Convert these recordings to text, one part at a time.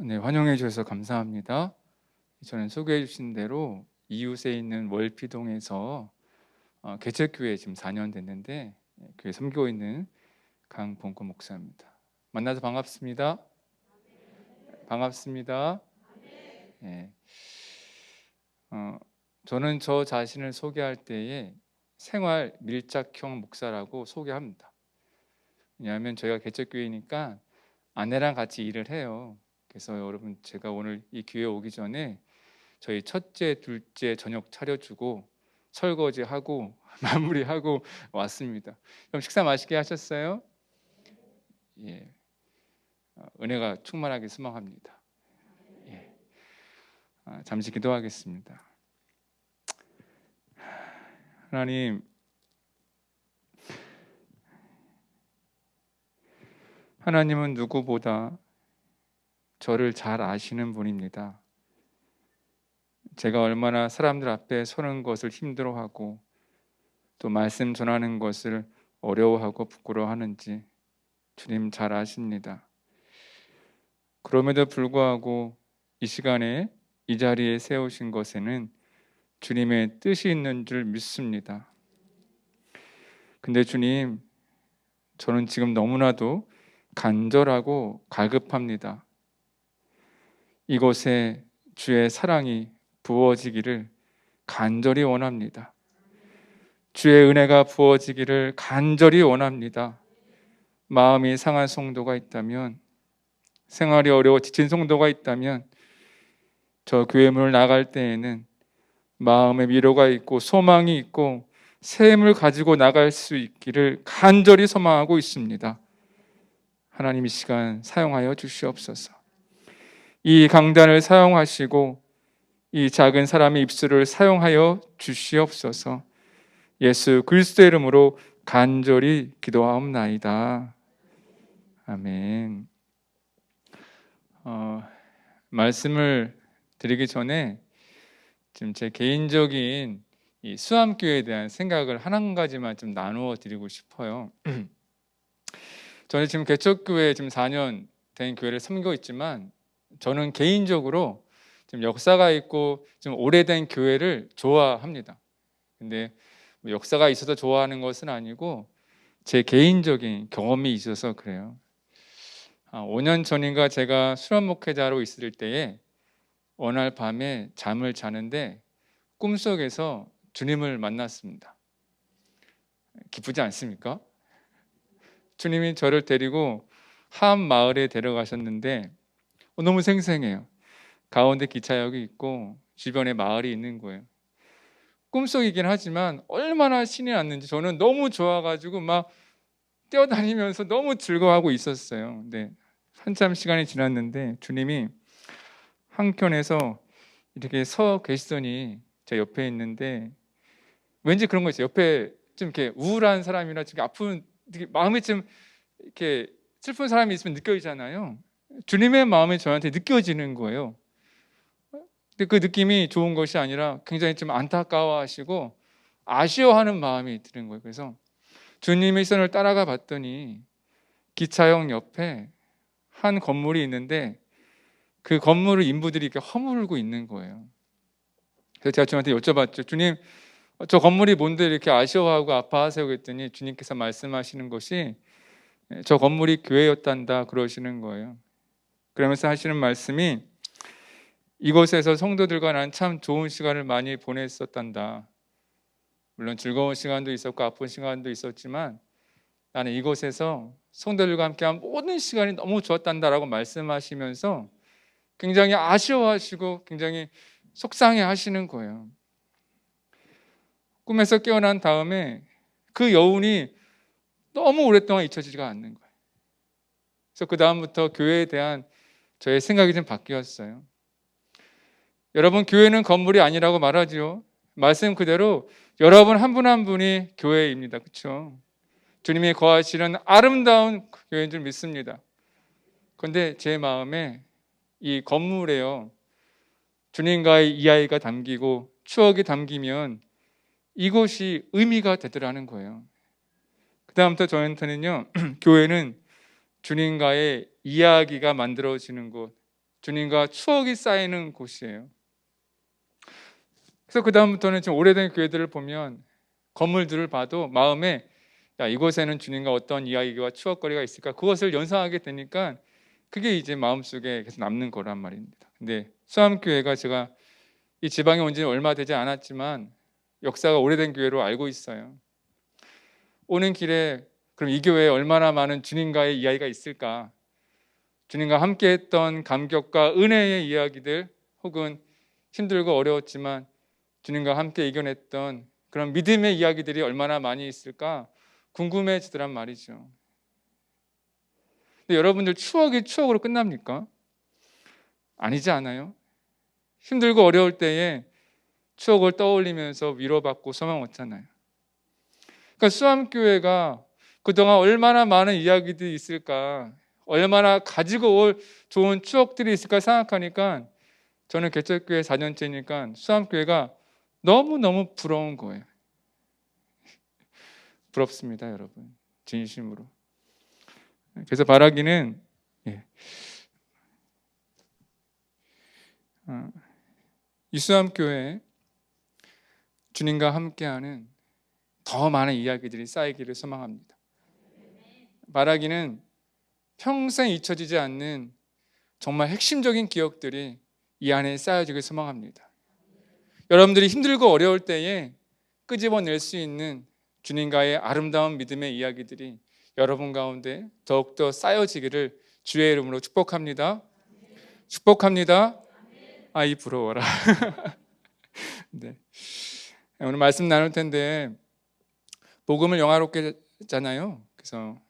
네, 환영해 주셔서 감사합니다. 저는 소개해 주신 대로 이웃에 있는 월피동에서 개척교회 지금 4년 됐는데 교회 섬기고 있는 강봉구 목사입니다. 만나서 반갑습니다. 반갑습니다. 예. 저는 저 자신을 소개할 때에 생활 밀착형 목사라고 소개합니다. 왜냐하면 저희가 개척교회니까 아내랑 같이 일을 해요. 그래서 여러분, 제가 오늘 이 교회 오기 전에 저희 첫째, 둘째 저녁 차려주고 설거지하고 마무리하고 왔습니다. 그럼 식사 맛있게 하셨어요? 예, 은혜가 충만하게 수망합니다. 예, 잠시 기도하겠습니다. 하나님은 누구보다 저를 잘 아시는 분입니다. 제가 얼마나 사람들 앞에 서는 것을 힘들어하고 또 말씀 전하는 것을 어려워하고 부끄러워하는지 주님 잘 아십니다. 그럼에도 불구하고 이 시간에 이 자리에 세우신 것에는 주님의 뜻이 있는 줄 믿습니다. 근데 주님, 저는 지금 너무나도 간절하고 갈급합니다. 이곳에 주의 사랑이 부어지기를 간절히 원합니다. 주의 은혜가 부어지기를 간절히 원합니다. 마음이 상한 성도가 있다면, 생활이 어려워 지친 성도가 있다면 저 교회 문을 나갈 때에는 마음에 위로가 있고 소망이 있고 새 힘을 가지고 나갈 수 있기를 간절히 소망하고 있습니다. 하나님, 이 시간 사용하여 주시옵소서. 이 강단을 사용하시고 이 작은 사람의 입술을 사용하여 주시옵소서. 예수 그리스도의 이름으로 간절히 기도하옵나이다. 아멘. 말씀을 드리기 전에 지금 제 개인적인 이 수암교회에 대한 생각을 한 가지만 좀 나누어 드리고 싶어요. 저는 지금 개척교회 지금 4년 된 교회를 섬기고 있지만 저는 개인적으로 지금 역사가 있고 좀 오래된 교회를 좋아합니다. 근데 역사가 있어서 좋아하는 것은 아니고 제 개인적인 경험이 있어서 그래요. 5년 전인가 제가 수련 목회자로 있을 때에 어느 날 밤에 잠을 자는데 꿈속에서 주님을 만났습니다. 기쁘지 않습니까? 주님이 저를 데리고 한 마을에 데려가셨는데 너무 생생해요. 가운데 기차역이 있고 주변에 마을이 있는 거예요. 꿈속이긴 하지만 얼마나 신이 났는지 저는 너무 좋아가지고 막 뛰어다니면서 너무 즐거워하고 있었어요. 근데 한참 시간이 지났는데 주님이 한켠에서 이렇게 서 계시더니 제 옆에 있는데 왠지 그런 거 있어요. 옆에 좀 이렇게 우울한 사람이나 좀 아픈, 마음이 좀 이렇게 슬픈 사람이 있으면 느껴지잖아요. 주님의 마음이 저한테 느껴지는 거예요. 근데 그 느낌이 좋은 것이 아니라 굉장히 좀 안타까워하시고 아쉬워하는 마음이 드는 거예요. 그래서 주님의 시선을 따라가 봤더니 기차역 옆에 한 건물이 있는데 그 건물을 인부들이 이렇게 허물고 있는 거예요. 그래서 제가 주님한테 여쭤봤죠. 주님, 저 건물이 뭔데 이렇게 아쉬워하고 아파하세요? 그랬더니 주님께서 말씀하시는 것이 저 건물이 교회였단다 그러시는 거예요. 그러면서 하시는 말씀이 이곳에서 성도들과 난 참 좋은 시간을 많이 보냈었단다. 물론 즐거운 시간도 있었고 아픈 시간도 있었지만 나는 이곳에서 성도들과 함께한 모든 시간이 너무 좋았단다라고 말씀하시면서 굉장히 아쉬워하시고 굉장히 속상해 하시는 거예요. 꿈에서 깨어난 다음에 그 여운이 너무 오랫동안 잊혀지지가 않는 거예요. 그래서 그 다음부터 교회에 대한 저의 생각이 좀 바뀌었어요. 여러분, 교회는 건물이 아니라고 말하죠. 말씀 그대로 여러분 한 분 한 분이 교회입니다. 그렇죠? 주님이 거하시는 아름다운 교회인 줄 믿습니다. 그런데 제 마음에 이 건물에요, 주님과의 이야기가 담기고 추억이 담기면 이곳이 의미가 되더라는 거예요. 그 다음부터 저한테는요 교회는 주님과의 이야기가 만들어지는 곳, 주님과 추억이 쌓이는 곳이에요. 그래서 그 다음부터는 지금 오래된 교회들을 보면 건물들을 봐도 마음에 이곳에는 주님과 어떤 이야기와 추억거리가 있을까, 그것을 연상하게 되니까 그게 이제 마음속에 계속 남는 거란 말입니다. 근데 수암교회가, 제가 이 지방에 온 지는 얼마 되지 않았지만 역사가 오래된 교회로 알고 있어요. 오는 길에 그럼 이 교회에 얼마나 많은 주님과의 이야기가 있을까, 주님과 함께했던 감격과 은혜의 이야기들, 혹은 힘들고 어려웠지만 주님과 함께 이겨냈던 그런 믿음의 이야기들이 얼마나 많이 있을까 궁금해지더란 말이죠. 근데 여러분들, 추억이 추억으로 끝납니까? 아니지 않아요? 힘들고 어려울 때에 추억을 떠올리면서 위로받고 소망 얻잖아요. 그러니까 수암교회가 그동안 얼마나 많은 이야기들이 있을까, 얼마나 가지고 올 좋은 추억들이 있을까 생각하니까 저는 개척교회 4년째니까 수암교회가 너무너무 부러운 거예요. 부럽습니다, 여러분. 진심으로. 그래서 바라기는 이 수암교회에 주님과 함께하는 더 많은 이야기들이 쌓이기를 소망합니다. 바라기는 평생 잊혀지지 않는 정말 핵심적인 기억들이 이 안에 쌓여지길 소망합니다. 여러분들이 힘들고 어려울 때에 끄집어낼 수 있는 주님과의 아름다운 믿음의 이야기들이 여러분 가운데 더욱더 쌓여지기를 주의 이름으로 축복합니다. 축복합니다. 아이 부러워라. 네. 오늘 말씀 나눌 텐데 복음을 영화롭게 했잖아요. 그래서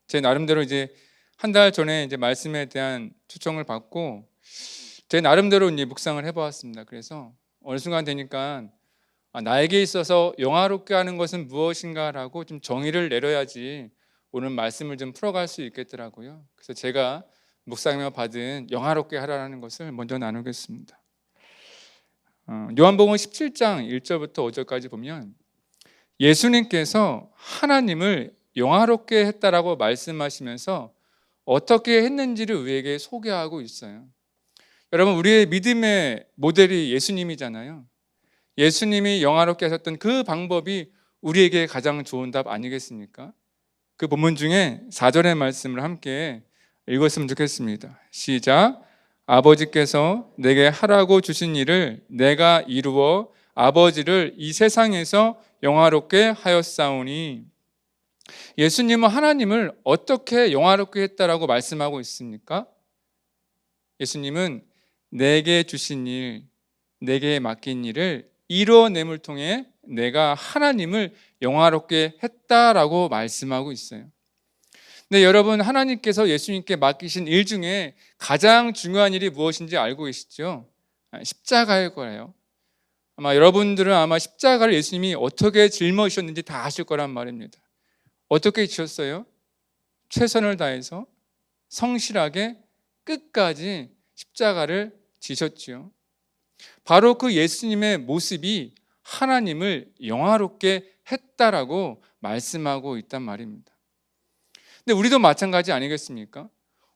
제 나름대로 이제 한 달 전에 이제 말씀에 대한 초청을 받고 제 나름대로 이제 묵상을 해보았습니다. 그래서 어느 순간 되니까 나에게 있어서 영화롭게 하는 것은 무엇인가라고 좀 정의를 내려야지 오늘 말씀을 좀 풀어갈 수 있겠더라고요. 그래서 제가 묵상하며 받은 영화롭게 하라는 것을 먼저 나누겠습니다. 요한복음 17장 1절부터 5절까지 보면 예수님께서 하나님을 영화롭게 했다라고 말씀하시면서 어떻게 했는지를 우리에게 소개하고 있어요. 여러분, 우리의 믿음의 모델이 예수님이잖아요. 예수님이 영화롭게 하셨던 그 방법이 우리에게 가장 좋은 답 아니겠습니까? 그 본문 중에 4절의 말씀을 함께 읽었으면 좋겠습니다. 시작. 아버지께서 내게 하라고 주신 일을 내가 이루어 아버지를 이 세상에서 영화롭게 하였사오니. 예수님은 하나님을 어떻게 영화롭게 했다라고 말씀하고 있습니까? 예수님은 내게 주신 일, 내게 맡긴 일을 이루어냄을 통해 내가 하나님을 영화롭게 했다라고 말씀하고 있어요. 근데 여러분, 하나님께서 예수님께 맡기신 일 중에 가장 중요한 일이 무엇인지 알고 계시죠? 십자가일 거예요. 아마 여러분들은 아마 십자가를 예수님이 어떻게 짊어지셨는지 다 아실 거란 말입니다. 어떻게 지셨어요? 최선을 다해서 성실하게 끝까지 십자가를 지셨지요. 바로 그 예수님의 모습이 하나님을 영화롭게 했다라고 말씀하고 있단 말입니다. 근데 우리도 마찬가지 아니겠습니까?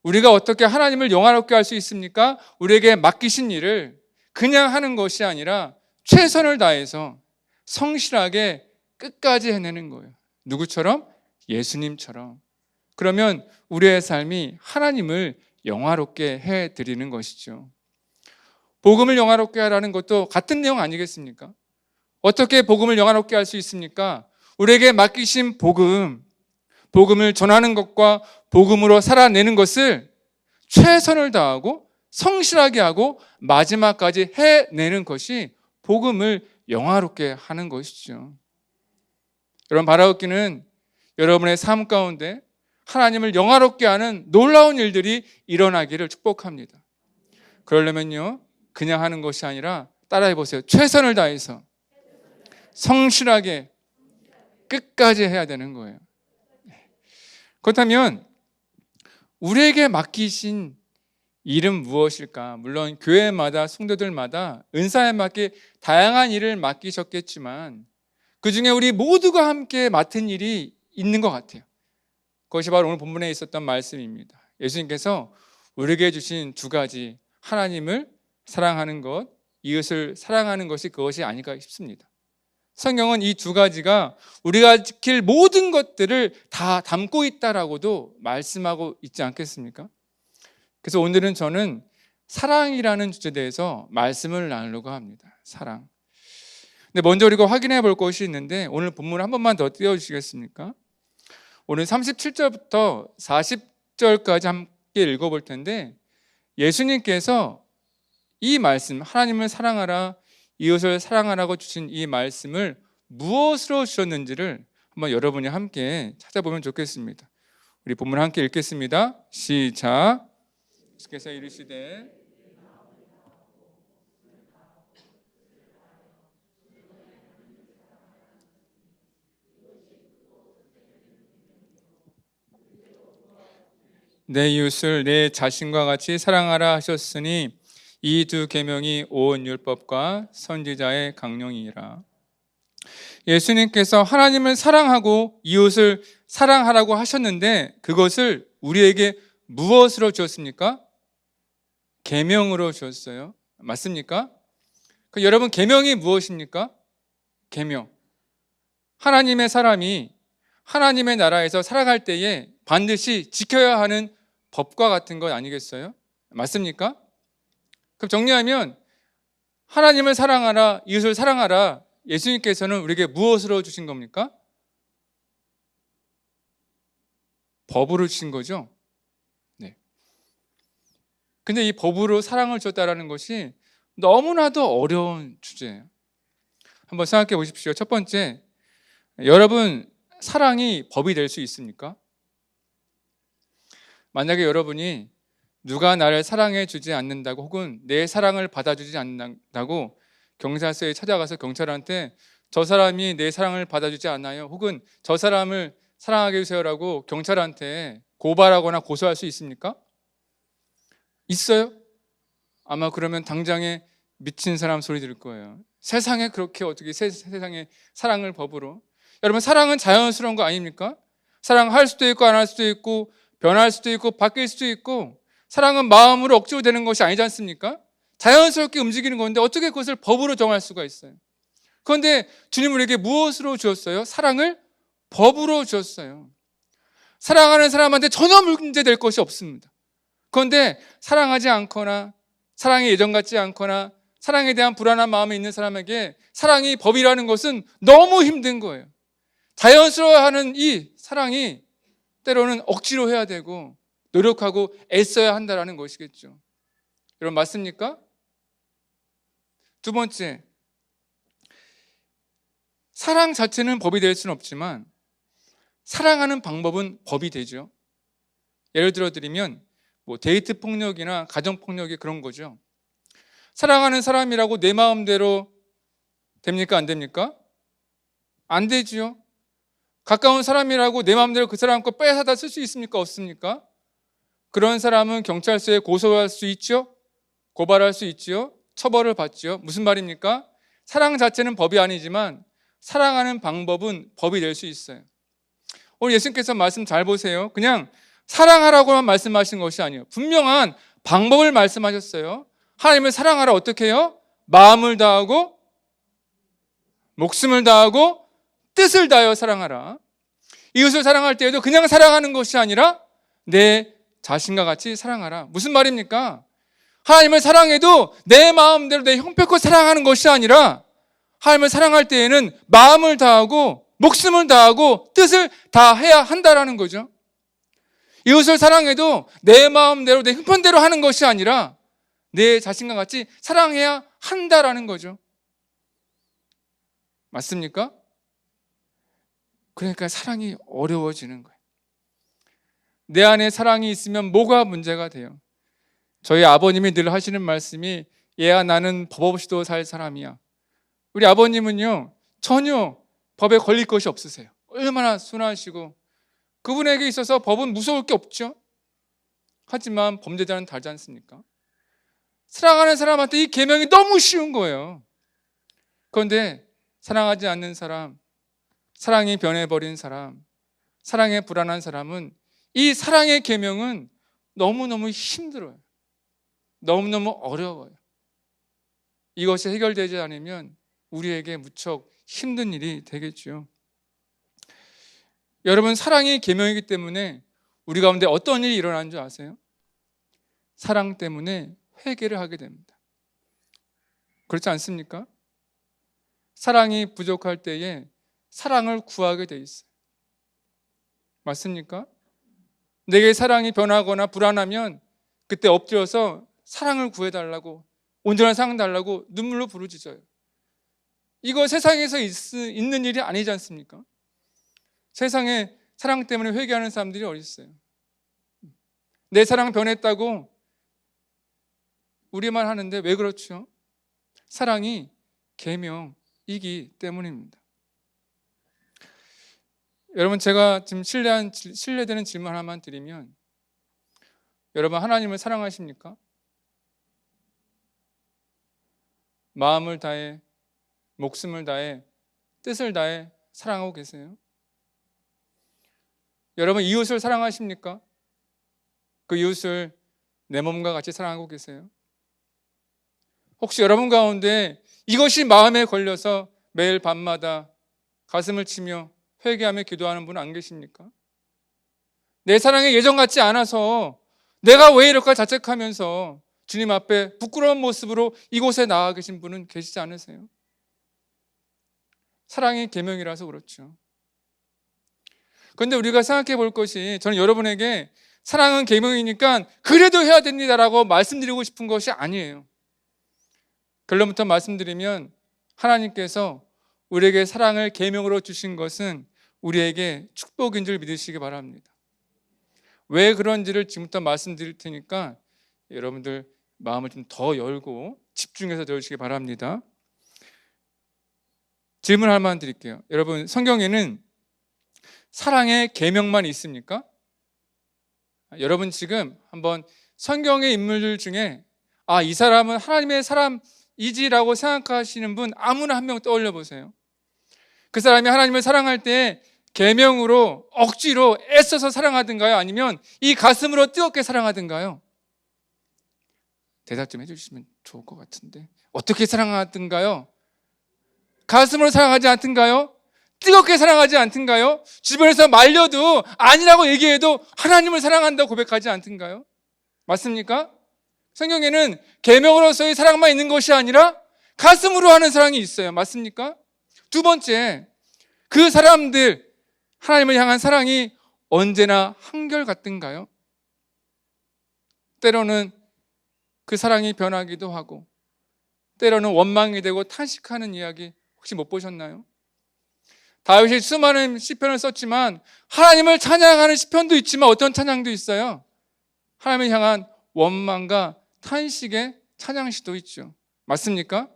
우리가 어떻게 하나님을 영화롭게 할 수 있습니까? 우리에게 맡기신 일을 그냥 하는 것이 아니라 최선을 다해서 성실하게 끝까지 해내는 거예요. 누구처럼? 예수님처럼. 그러면 우리의 삶이 하나님을 영화롭게 해드리는 것이죠. 복음을 영화롭게 하라는 것도 같은 내용 아니겠습니까? 어떻게 복음을 영화롭게 할 수 있습니까? 우리에게 맡기신 복음을 전하는 것과 복음으로 살아내는 것을 최선을 다하고 성실하게 하고 마지막까지 해내는 것이 복음을 영화롭게 하는 것이죠. 여러분, 바라옵기는 여러분의 삶 가운데 하나님을 영화롭게 하는 놀라운 일들이 일어나기를 축복합니다. 그러려면요, 그냥 하는 것이 아니라 따라해 보세요. 최선을 다해서 성실하게 끝까지 해야 되는 거예요. 그렇다면 우리에게 맡기신 일은 무엇일까? 물론 교회마다, 성도들마다 은사에 맞게 다양한 일을 맡기셨겠지만 그 중에 우리 모두가 함께 맡은 일이 있는 것 같아요. 그것이 바로 오늘 본문에 있었던 말씀입니다. 예수님께서 우리에게 주신 두 가지, 하나님을 사랑하는 것, 이웃을 사랑하는 것이 그것이 아닐까 싶습니다. 성경은 이 두 가지가 우리가 지킬 모든 것들을 다 담고 있다라고도 말씀하고 있지 않겠습니까? 그래서 오늘은 저는 사랑이라는 주제에 대해서 말씀을 나누려고 합니다. 사랑. 근데 먼저 우리가 확인해 볼 것이 있는데, 오늘 본문을 한 번만 더 띄워주시겠습니까? 오늘 37절부터 40절까지 함께 읽어볼 텐데, 예수님께서 이 말씀, 하나님을 사랑하라, 이웃을 사랑하라고 주신 이 말씀을 무엇으로 주셨는지를 한번 여러분이 함께 찾아보면 좋겠습니다. 우리 본문 함께 읽겠습니다. 시작. 예수께서 이르시되 내 이웃을 내 자신과 같이 사랑하라 하셨으니 이 두 계명이 온 율법과 선지자의 강령이니라. 예수님께서 하나님을 사랑하고 이웃을 사랑하라고 하셨는데, 그것을 우리에게 무엇으로 주었습니까? 계명으로 주었어요. 맞습니까? 여러분, 계명이 무엇입니까? 계명. 하나님의 사람이 하나님의 나라에서 살아갈 때에 반드시 지켜야 하는 법과 같은 것 아니겠어요? 맞습니까? 그럼 정리하면, 하나님을 사랑하라, 이웃을 사랑하라, 예수님께서는 우리에게 무엇으로 주신 겁니까? 법으로 주신 거죠. 네. 근데 이 법으로 사랑을 줬다라는 것이 너무나도 어려운 주제예요. 한번 생각해 보십시오. 첫 번째, 여러분, 사랑이 법이 될 수 있습니까? 만약에 여러분이 누가 나를 사랑해 주지 않는다고, 혹은 내 사랑을 받아주지 않는다고 경찰서에 찾아가서 경찰한테 저 사람이 내 사랑을 받아주지 않아요, 혹은 저 사람을 사랑하게 해주세요라고 경찰한테 고발하거나 고소할 수 있습니까? 있어요? 아마 그러면 당장에 미친 사람 소리 들을 거예요. 세상에 그렇게 어떻게 세상에 사랑을 법으로. 여러분, 사랑은 자연스러운 거 아닙니까? 사랑할 수도 있고 안 할 수도 있고 변할 수도 있고 바뀔 수도 있고, 사랑은 마음으로 억지로 되는 것이 아니지 않습니까? 자연스럽게 움직이는 건데 어떻게 그것을 법으로 정할 수가 있어요? 그런데 주님 우리에게 무엇으로 주었어요? 사랑을 법으로 주었어요. 사랑하는 사람한테 전혀 문제될 것이 없습니다. 그런데 사랑하지 않거나 사랑이 예전 같지 않거나 사랑에 대한 불안한 마음이 있는 사람에게 사랑이 법이라는 것은 너무 힘든 거예요. 자연스러워하는 이 사랑이 때로는 억지로 해야 되고 노력하고 애써야 한다는 것이겠죠. 여러분, 맞습니까? 두 번째, 사랑 자체는 법이 될 수는 없지만 사랑하는 방법은 법이 되죠. 예를 들어 드리면 데이트 폭력이나 가정 폭력이 그런 거죠. 사랑하는 사람이라고 내 마음대로 됩니까? 안 됩니까? 안 되지요. 가까운 사람이라고 내 마음대로 그 사람 거 빼앗아다 쓸 수 있습니까? 없습니까? 그런 사람은 경찰서에 고소할 수 있죠. 고발할 수 있죠. 처벌을 받죠. 무슨 말입니까? 사랑 자체는 법이 아니지만 사랑하는 방법은 법이 될 수 있어요. 오늘 예수님께서 말씀 잘 보세요. 그냥 사랑하라고만 말씀하신 것이 아니에요. 분명한 방법을 말씀하셨어요. 하나님을 사랑하라. 어떻게 해요? 마음을 다하고 목숨을 다하고 뜻을 다하여 사랑하라. 이웃을 사랑할 때에도 그냥 사랑하는 것이 아니라 내 자신과 같이 사랑하라. 무슨 말입니까? 하나님을 사랑해도 내 마음대로 내 형편껏 사랑하는 것이 아니라 하나님을 사랑할 때에는 마음을 다하고 목숨을 다하고 뜻을 다해야 한다라는 거죠. 이웃을 사랑해도 내 마음대로 내 형편대로 하는 것이 아니라 내 자신과 같이 사랑해야 한다라는 거죠. 맞습니까? 그러니까 사랑이 어려워지는 거예요. 내 안에 사랑이 있으면 뭐가 문제가 돼요? 저희 아버님이 늘 하시는 말씀이, 얘야 나는 법 없이도 살 사람이야. 우리 아버님은요 전혀 법에 걸릴 것이 없으세요. 얼마나 순하시고 그분에게 있어서 법은 무서울 게 없죠. 하지만 범죄자는 다르지 않습니까? 사랑하는 사람한테 이 계명이 너무 쉬운 거예요. 그런데 사랑하지 않는 사람, 사랑이 변해버린 사람, 사랑에 불안한 사람은 이 사랑의 계명은 너무너무 힘들어요. 너무너무 어려워요. 이것이 해결되지 않으면 우리에게 무척 힘든 일이 되겠죠. 여러분, 사랑이 계명이기 때문에 우리 가운데 어떤 일이 일어나는 줄 아세요? 사랑 때문에 회개를 하게 됩니다. 그렇지 않습니까? 사랑이 부족할 때에 사랑을 구하게 돼 있어요. 맞습니까? 내게 사랑이 변하거나 불안하면 그때 엎드려서 사랑을 구해달라고, 온전한 사랑 달라고 눈물로 부르짖어요. 이거 세상에서 있는 일이 아니지 않습니까? 세상에 사랑 때문에 회개하는 사람들이 어디 있어요? 내 사랑 변했다고 우리만 하는데 왜 그렇죠? 사랑이 계명이기 때문입니다. 여러분, 제가 지금 신뢰되는 질문 하나만 드리면, 여러분 하나님을 사랑하십니까? 마음을 다해, 목숨을 다해, 뜻을 다해 사랑하고 계세요? 여러분 이웃을 사랑하십니까? 그 이웃을 내 몸과 같이 사랑하고 계세요? 혹시 여러분 가운데 이것이 마음에 걸려서 매일 밤마다 가슴을 치며 회개하며 기도하는 분 안 계십니까? 내 사랑이 예전 같지 않아서 내가 왜 이럴까 자책하면서 주님 앞에 부끄러운 모습으로 이곳에 나와 계신 분은 계시지 않으세요? 사랑이 계명이라서 그렇죠. 그런데 우리가 생각해 볼 것이, 저는 여러분에게 사랑은 계명이니까 그래도 해야 됩니다라고 말씀드리고 싶은 것이 아니에요. 결론부터 말씀드리면, 하나님께서 우리에게 사랑을 계명으로 주신 것은 우리에게 축복인 줄 믿으시기 바랍니다. 왜 그런지를 지금부터 말씀드릴 테니까 여러분들 마음을 좀 더 열고 집중해서 들으시기 바랍니다. 질문 하나만 드릴게요. 여러분, 성경에는 사랑의 계명만 있습니까? 여러분 지금 한번 성경의 인물들 중에 이 사람은 하나님의 사람이지라고 생각하시는 분 아무나 한 명 떠올려 보세요. 그 사람이 하나님을 사랑할 때 계명으로 억지로 애써서 사랑하든가요? 아니면 이 가슴으로 뜨겁게 사랑하든가요? 대답 좀 해주시면 좋을 것 같은데. 어떻게 사랑하든가요? 가슴으로 사랑하지 않든가요? 뜨겁게 사랑하지 않든가요? 주변에서 말려도 아니라고 얘기해도 하나님을 사랑한다고 고백하지 않든가요? 맞습니까? 성경에는 계명으로서의 사랑만 있는 것이 아니라 가슴으로 하는 사랑이 있어요. 맞습니까? 두 번째, 그 사람들 하나님을 향한 사랑이 언제나 한결같든가요? 때로는 그 사랑이 변하기도 하고, 때로는 원망이 되고 탄식하는 이야기 혹시 못 보셨나요? 다윗이 수많은 시편을 썼지만 하나님을 찬양하는 시편도 있지만 어떤 찬양도 있어요? 하나님을 향한 원망과 탄식의 찬양시도 있죠. 맞습니까?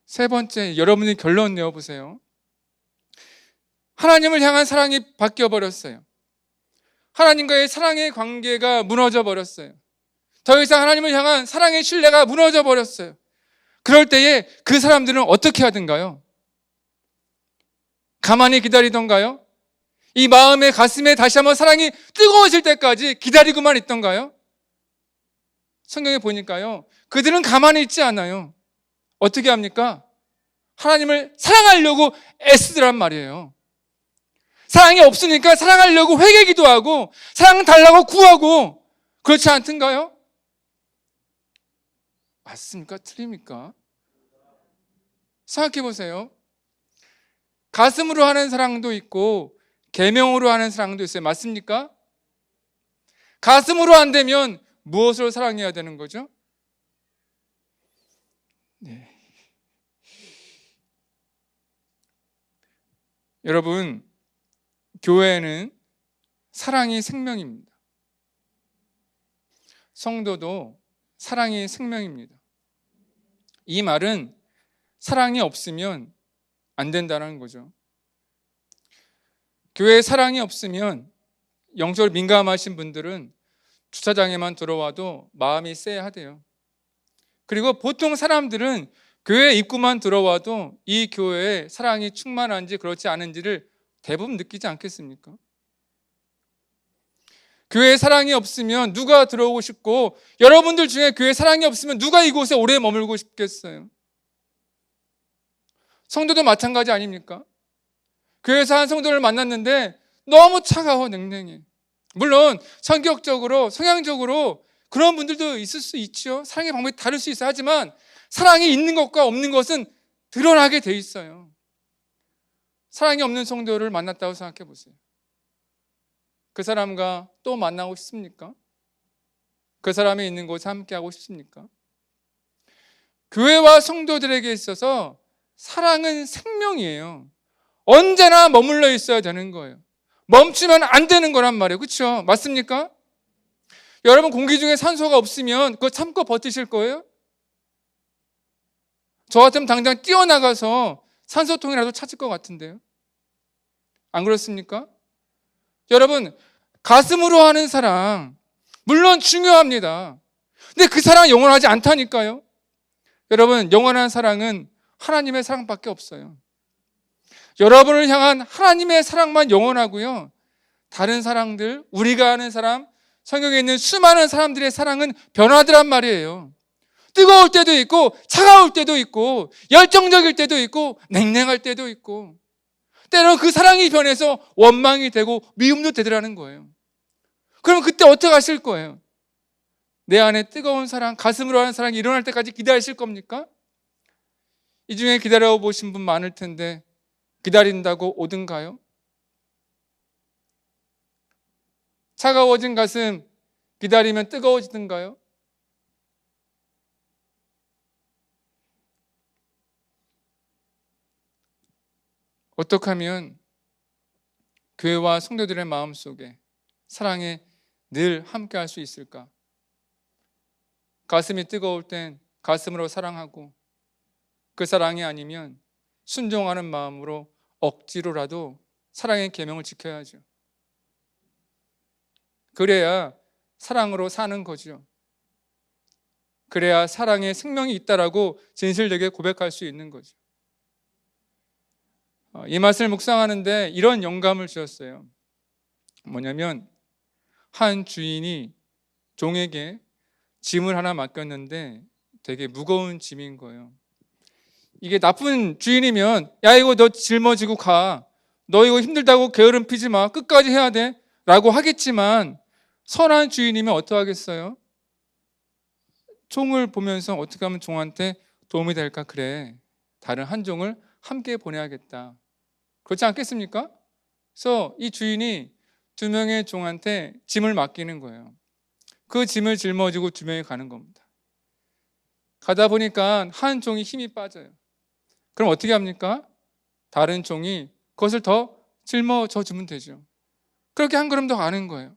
세 번째, 여러분이 결론 내어보세요. 하나님을 향한 사랑이 바뀌어버렸어요. 하나님과의 사랑의 관계가 무너져 버렸어요. 더 이상 하나님을 향한 사랑의 신뢰가 무너져 버렸어요. 그럴 때에 그 사람들은 어떻게 하든가요? 가만히 기다리던가요? 이 마음의 가슴에 다시 한번 사랑이 뜨거워질 때까지 기다리고만 있던가요? 성경에 보니까요, 그들은 가만히 있지 않아요. 어떻게 합니까? 하나님을 사랑하려고 애쓰더란 말이에요. 사랑이 없으니까 사랑하려고 회개기도 하고 사랑 달라고 구하고, 그렇지 않던가요? 맞습니까? 틀립니까? 생각해 보세요. 가슴으로 하는 사랑도 있고 계명으로 하는 사랑도 있어요. 맞습니까? 가슴으로 안 되면 무엇으로 사랑해야 되는 거죠? 네. 여러분, 교회는 사랑이 생명입니다. 성도도 사랑이 생명입니다. 이 말은 사랑이 없으면 안 된다는 거죠. 교회에 사랑이 없으면, 영적으로 민감하신 분들은 주차장에만 들어와도 마음이 쎄하대요. 그리고 보통 사람들은 교회 입구만 들어와도 이 교회에 사랑이 충만한지 그렇지 않은지를 대부분 느끼지 않겠습니까? 교회에 사랑이 없으면 누가 들어오고 싶고, 여러분들 중에 교회에 사랑이 없으면 누가 이곳에 오래 머물고 싶겠어요? 성도도 마찬가지 아닙니까? 교회에서 한 성도를 만났는데 너무 차가워, 냉랭해. 물론 성격적으로, 성향적으로 그런 분들도 있을 수 있죠. 사랑의 방법이 다를 수 있어요. 하지만 사랑이 있는 것과 없는 것은 드러나게 돼 있어요. 사랑이 없는 성도를 만났다고 생각해 보세요. 그 사람과 또 만나고 싶습니까? 그 사람이 있는 곳에 함께 하고 싶습니까? 교회와 성도들에게 있어서 사랑은 생명이에요. 언제나 머물러 있어야 되는 거예요. 멈추면 안 되는 거란 말이에요. 그렇죠? 맞습니까? 여러분, 공기 중에 산소가 없으면 그거 참고 버티실 거예요? 저 같으면 당장 뛰어나가서 산소통이라도 찾을 것 같은데요. 안 그렇습니까? 여러분, 가슴으로 하는 사랑 물론 중요합니다. 근데 그 사랑은 영원하지 않다니까요. 여러분, 영원한 사랑은 하나님의 사랑밖에 없어요. 여러분을 향한 하나님의 사랑만 영원하고요. 다른 사랑들, 우리가 아는 사람, 성경에 있는 수많은 사람들의 사랑은 변하더란 말이에요. 뜨거울 때도 있고, 차가울 때도 있고, 열정적일 때도 있고, 냉랭할 때도 있고, 때로 그 사랑이 변해서 원망이 되고 미움도 되더라는 거예요. 그럼 그때 어떻게 하실 거예요? 내 안에 뜨거운 사랑, 가슴으로 하는 사랑이 일어날 때까지 기다리실 겁니까? 이 중에 기다려보신 분 많을 텐데 기다린다고 오든가요? 차가워진 가슴 기다리면 뜨거워지든가요? 어떻게 하면 교회와 성도들의 마음속에 사랑에 늘 함께 할 수 있을까? 가슴이 뜨거울 땐 가슴으로 사랑하고, 그 사랑이 아니면 순종하는 마음으로 억지로라도 사랑의 계명을 지켜야죠. 그래야 사랑으로 사는 거죠. 그래야 사랑에 생명이 있다라고 진실되게 고백할 수 있는 거죠. 이 말씀을 묵상하는데 이런 영감을 주었어요. 뭐냐면, 한 주인이 종에게 짐을 하나 맡겼는데 되게 무거운 짐인 거예요. 이게 나쁜 주인이면 야, 이거 너 짊어지고 가, 너 이거 힘들다고 게으름 피지 마, 끝까지 해야 돼 라고 하겠지만, 선한 주인이면 어떻게 하겠어요? 종을 보면서 어떻게 하면 종한테 도움이 될까? 그래, 다른 한 종을 함께 보내야겠다. 그렇지 않겠습니까? 그래서 이 주인이 2명의 종한테 짐을 맡기는 거예요. 그 짐을 짊어지고 2명이 가는 겁니다. 가다 보니까 한 종이 힘이 빠져요. 그럼 어떻게 합니까? 다른 종이 그것을 더 짊어져 주면 되죠. 그렇게 한 걸음 더 가는 거예요.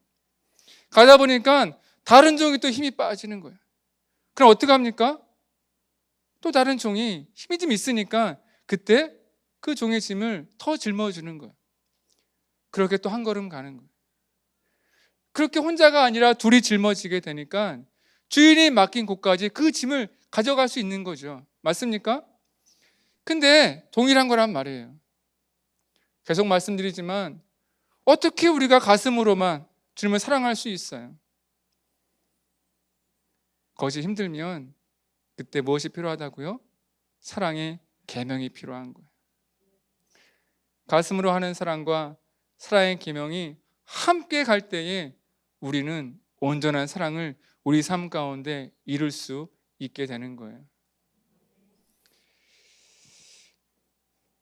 가다 보니까 다른 종이 또 힘이 빠지는 거예요. 그럼 어떻게 합니까? 또 다른 종이 힘이 좀 있으니까 그때 그 종의 짐을 더 짊어주는 거예요. 그렇게 또 한 걸음 가는 거예요. 그렇게 혼자가 아니라 둘이 짊어지게 되니까 주인이 맡긴 곳까지 그 짐을 가져갈 수 있는 거죠. 맞습니까? 근데 동일한 거란 말이에요. 계속 말씀드리지만 어떻게 우리가 가슴으로만 주님을 사랑할 수 있어요? 그것이 힘들면 그때 무엇이 필요하다고요? 사랑의 계명이 필요한 거예요. 가슴으로 하는 사랑과 사랑의 계명이 함께 갈 때에 우리는 온전한 사랑을 우리 삶 가운데 이룰 수 있게 되는 거예요.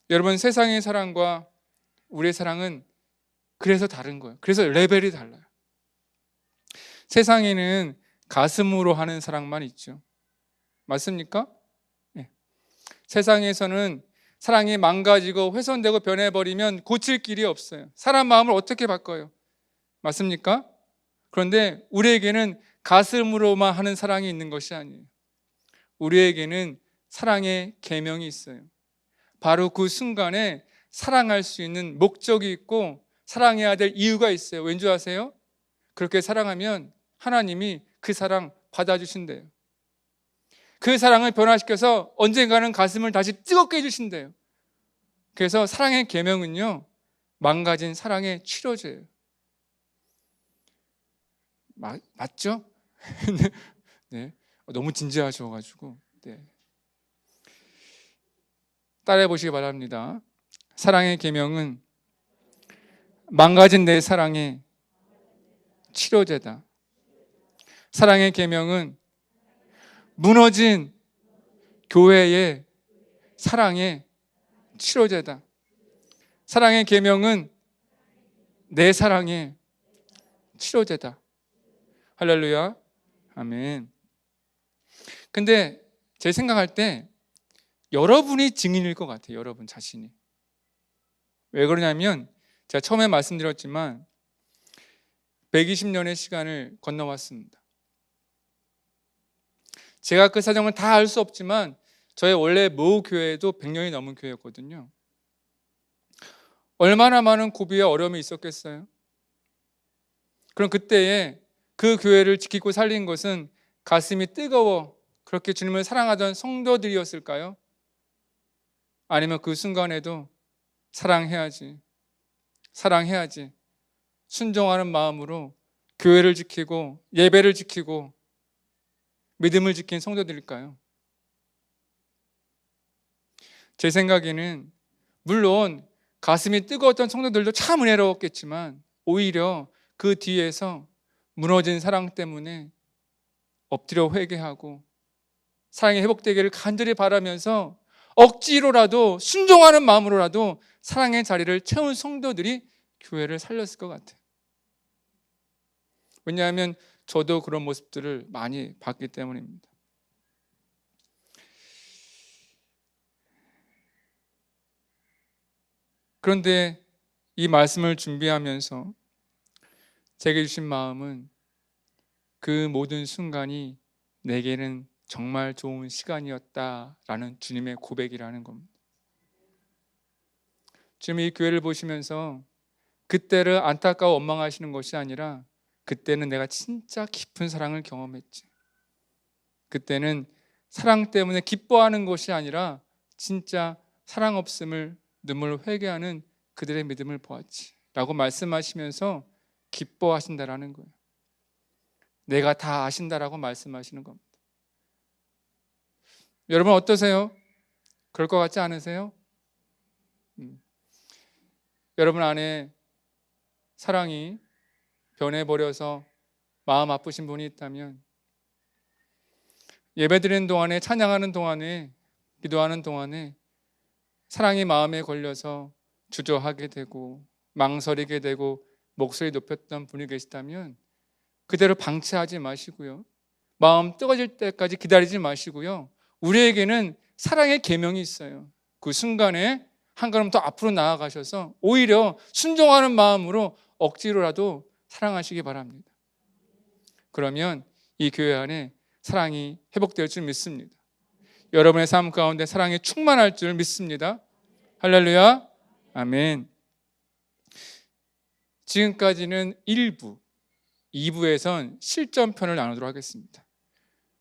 여러분, 세상의 사랑과 우리의 사랑은 그래서 다른 거예요. 그래서 레벨이 달라요. 세상에는 가슴으로 하는 사랑만 있죠. 맞습니까? 네. 세상에서는 사랑이 망가지고 훼손되고 변해버리면 고칠 길이 없어요. 사람 마음을 어떻게 바꿔요? 맞습니까? 그런데 우리에게는 가슴으로만 하는 사랑이 있는 것이 아니에요. 우리에게는 사랑의 계명이 있어요. 바로 그 순간에 사랑할 수 있는 목적이 있고 사랑해야 될 이유가 있어요. 왠지 아세요? 그렇게 사랑하면 하나님이 그 사랑 받아주신대요. 그 사랑을 변화시켜서 언젠가는 가슴을 다시 뜨겁게 해주신대요. 그래서 사랑의 계명은요, 망가진 사랑의 치료제예요. 맞죠? 네. 너무 진지하셔가지고 네. 따라해 보시기 바랍니다. 사랑의 계명은 망가진 내 사랑의 치료제다. 사랑의 계명은 무너진 교회의 사랑의 치료제다. 사랑의 계명은 내 사랑의 치료제다. 할렐루야. 아멘. 근데 제 생각할 때 여러분이 증인일 것 같아요. 여러분 자신이. 왜 그러냐면 제가 처음에 말씀드렸지만 120년의 시간을 건너왔습니다. 제가 그 사정을 다 알 수 없지만 저의 원래 모 교회도 100년이 넘은 교회였거든요. 얼마나 많은 고비와 어려움이 있었겠어요? 그럼 그때에 그 교회를 지키고 살린 것은 가슴이 뜨거워 그렇게 주님을 사랑하던 성도들이었을까요? 아니면 그 순간에도 사랑해야지 순종하는 마음으로 교회를 지키고 예배를 지키고 믿음을 지킨 성도들일까요? 제 생각에는 물론 가슴이 뜨거웠던 성도들도 참 은혜로웠겠지만 오히려 그 뒤에서 무너진 사랑 때문에 엎드려 회개하고 사랑이 회복되기를 간절히 바라면서 억지로라도 순종하는 마음으로라도 사랑의 자리를 채운 성도들이 교회를 살렸을 것 같아요. 왜냐하면 저도 그런 모습들을 많이 봤기 때문입니다. 그런데 이 말씀을 준비하면서 제게 주신 마음은 그 모든 순간이 내게는 정말 좋은 시간이었다라는 주님의 고백이라는 겁니다. 지금 이 교회를 보시면서 그때를 안타까워 원망하시는 것이 아니라 그때는 내가 진짜 깊은 사랑을 경험했지. 그때는 사랑 때문에 기뻐하는 것이 아니라 진짜 사랑 없음을 눈물로 회개하는 그들의 믿음을 보았지 라고 말씀하시면서 기뻐하신다라는 거예요. 내가 다 아신다라고 말씀하시는 겁니다. 여러분 어떠세요? 그럴 것 같지 않으세요? 여러분 안에 사랑이 변해버려서 마음 아프신 분이 있다면 예배드리는 동안에 찬양하는 동안에 기도하는 동안에 사랑이 마음에 걸려서 주저하게 되고 망설이게 되고 목소리 높였던 분이 계시다면 그대로 방치하지 마시고요. 마음 뜨거워질 때까지 기다리지 마시고요. 우리에게는 사랑의 계명이 있어요. 그 순간에 한 걸음 더 앞으로 나아가셔서 오히려 순종하는 마음으로 억지로라도 사랑하시기 바랍니다. 그러면 이 교회 안에 사랑이 회복될 줄 믿습니다. 여러분의 삶 가운데 사랑이 충만할 줄 믿습니다. 할렐루야. 아멘. 지금까지는 1부, 2부에선 실전편을 나누도록 하겠습니다.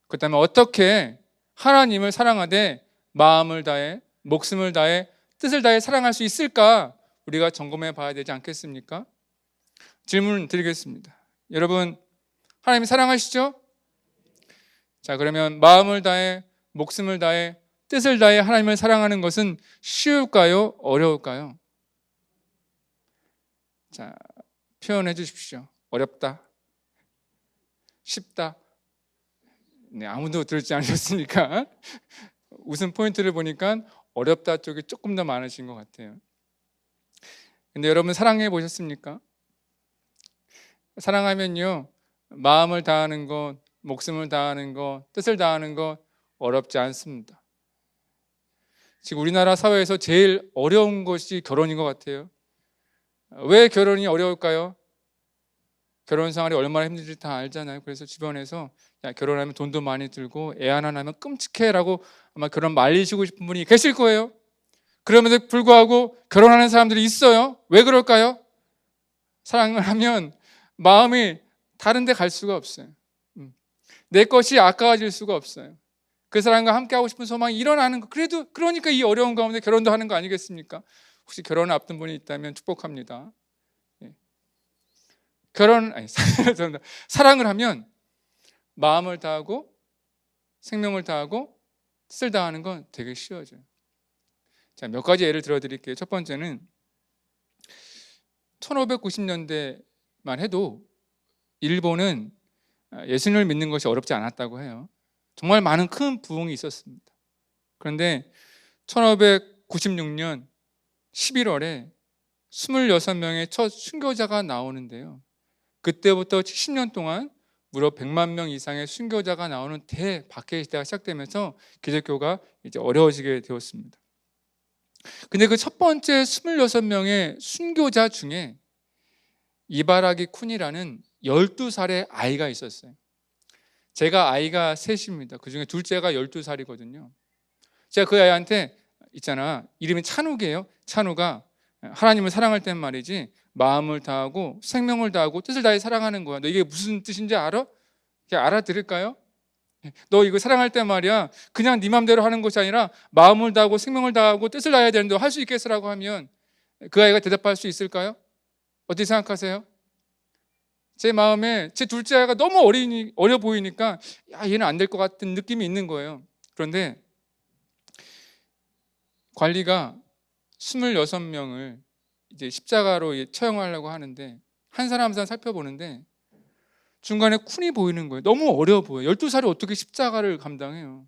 그렇다면 어떻게 하나님을 사랑하되 마음을 다해, 목숨을 다해, 뜻을 다해 사랑할 수 있을까? 우리가 점검해 봐야 되지 않겠습니까? 질문 드리겠습니다. 여러분, 하나님 사랑하시죠? 자, 그러면 마음을 다해, 목숨을 다해, 뜻을 다해 하나님을 사랑하는 것은 쉬울까요? 어려울까요? 자, 표현해 주십시오. 어렵다. 쉽다. 네, 아무도 들지 않으셨으니까 웃음 포인트를 보니까 어렵다 쪽이 조금 더 많으신 것 같아요. 근데 여러분 사랑해 보셨습니까? 사랑하면요, 마음을 다하는 것, 목숨을 다하는 것, 뜻을 다하는 것 어렵지 않습니다. 지금 우리나라 사회에서 제일 어려운 것이 결혼인 것 같아요. 왜 결혼이 어려울까요? 결혼 생활이 얼마나 힘든지 다 알잖아요. 그래서 주변에서 야, 결혼하면 돈도 많이 들고 애 하나 낳으면 끔찍해라고 아마 결혼 말리시고 싶은 분이 계실 거예요. 그럼에도 불구하고 결혼하는 사람들이 있어요. 왜 그럴까요? 사랑을 하면 마음이 다른 데 갈 수가 없어요. 내 것이 아까워질 수가 없어요. 그 사람과 함께 하고 싶은 소망이 일어나는 거. 그래도 그러니까 이 어려운 가운데 결혼도 하는 거 아니겠습니까? 혹시 결혼을 앞둔 분이 있다면 축복합니다. 사랑을 하면 마음을 다하고 생명을 다하고 뜻을 다하는 건 되게 쉬워져요. 자, 몇 가지 예를 들어 드릴게요. 첫 번째는 1590년대만 해도 일본은 예수님을 믿는 것이 어렵지 않았다고 해요. 정말 많은 큰 부흥이 있었습니다. 그런데 1596년 11월에 26명의 첫 순교자가 나오는데요. 그때부터 70년 동안 무려 100만 명 이상의 순교자가 나오는 대박해 시대가 시작되면서 기독교가 이제 어려워지게 되었습니다. 근데 그 첫 번째 26명의 순교자 중에 이바라기 쿤이라는 12살의 아이가 있었어요. 제가 아이가 셋입니다. 그중에 둘째가 12살이거든요. 제가 그 아이한테 있잖아, 이름이 찬욱이에요. 찬욱아, 하나님을 사랑할 땐 말이지 마음을 다하고 생명을 다하고 뜻을 다해 사랑하는 거야. 너 이게 무슨 뜻인지 알아? 알아들을까요? 너 이거 사랑할 때 말이야, 그냥 네 맘대로 하는 것이 아니라 마음을 다하고 생명을 다하고 뜻을 다해야 되는데 할 수 있겠어라고 하면 그 아이가 대답할 수 있을까요? 어떻게 생각하세요? 제 마음에 제 둘째 아이가 너무 어려 보이니까 얘는 안 될 것 같은 느낌이 있는 거예요. 그런데 관리가 26명을 이제 십자가로 처형하려고 하는데 한 사람 한 사람 살펴보는데 중간에 쿤이 보이는 거예요. 너무 어려 보여요. 12살이 어떻게 십자가를 감당해요.